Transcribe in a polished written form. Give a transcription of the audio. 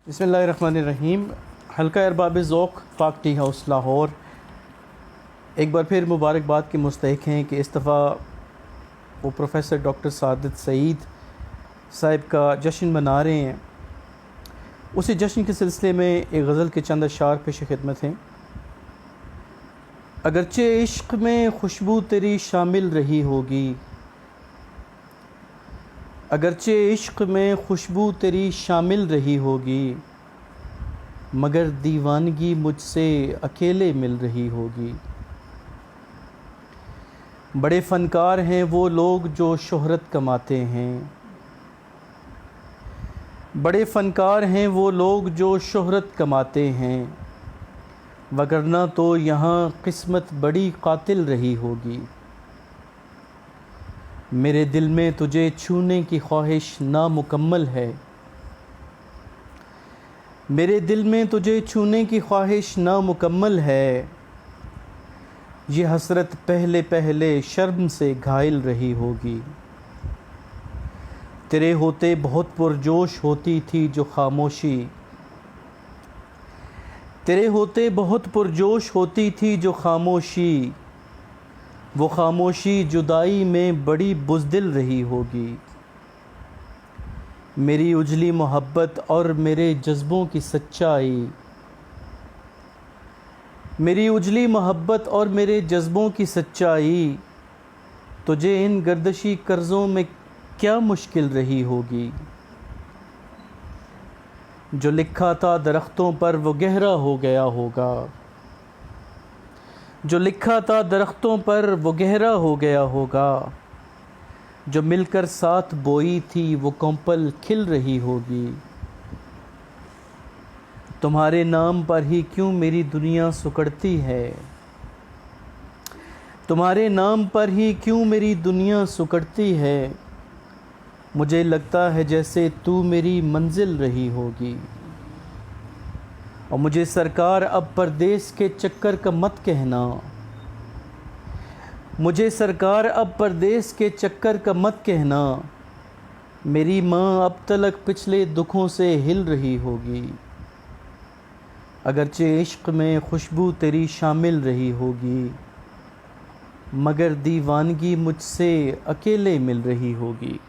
बिस्मिल्लाहिर्रहमानिर्रहीम। हल्का अरबाब ज़ौक़ पाक टी हाउस लाहौर एक बार फिर मुबारकबाद के मुस्तहिक़ हैं कि इस दफ़ा वो प्रोफेसर डॉक्टर सादित सईद साहिब का जश्न मना रहे हैं। उसी जश्न के सिलसिले में एक गज़ल के चंद अशार पेश खिदमत हैं। अगरचे इश्क़ में खुशबू तेरी शामिल रही होगी, अगरचे इश्क़ में खुशबू तेरी शामिल रही होगी, मगर दीवानगी मुझसे अकेले मिल रही होगी। बड़े फ़नकार हैं वो लोग जो शोहरत कमाते हैं, बड़े फ़नकार हैं वो लोग जो शोहरत कमाते हैं, वगरना तो यहाँ किस्मत बड़ी कातिल रही होगी। मेरे दिल में तुझे छूने की ख्वाहिश नामुकम्मल है, मेरे दिल में तुझे छूने की ख्वाहिश नामुकम्मल है। ये हसरत पहले पहले शर्म से घायल रही होगी। तेरे होते बहुत पुरजोश होती थी जो खामोशी, तेरे होते बहुत पुरजोश होती थी जो खामोशी, वो खामोशी जुदाई में बड़ी बुज़दिल रही होगी। मेरी उजली मोहब्बत और मेरे जज्बों की सच्चाई, मेरी उजली मोहब्बत और मेरे जज्बों की सच्चाई, तुझे इन गर्दशी कर्ज़ों में क्या मुश्किल रही होगी। जो लिखा था दरख्तों पर वो गहरा हो गया होगा, जो लिखा था दरख्तों पर वो गहरा हो गया होगा, जो मिलकर साथ बोई थी वो कौंपल खिल रही होगी। तुम्हारे नाम पर ही क्यों मेरी दुनिया सुकड़ती है, तुम्हारे नाम पर ही क्यों मेरी दुनिया सुकड़ती है। मुझे लगता है जैसे तू मेरी मंजिल रही होगी। और मुझे सरकार अब परदेस के चक्कर का मत कहना, मुझे सरकार अब परदेस के चक्कर का मत कहना। मेरी माँ अब तलक पिछले दुखों से हिल रही होगी। अगरचे इश्क़ में खुशबू तेरी शामिल रही होगी, मगर दीवानगी मुझसे अकेले मिल रही होगी।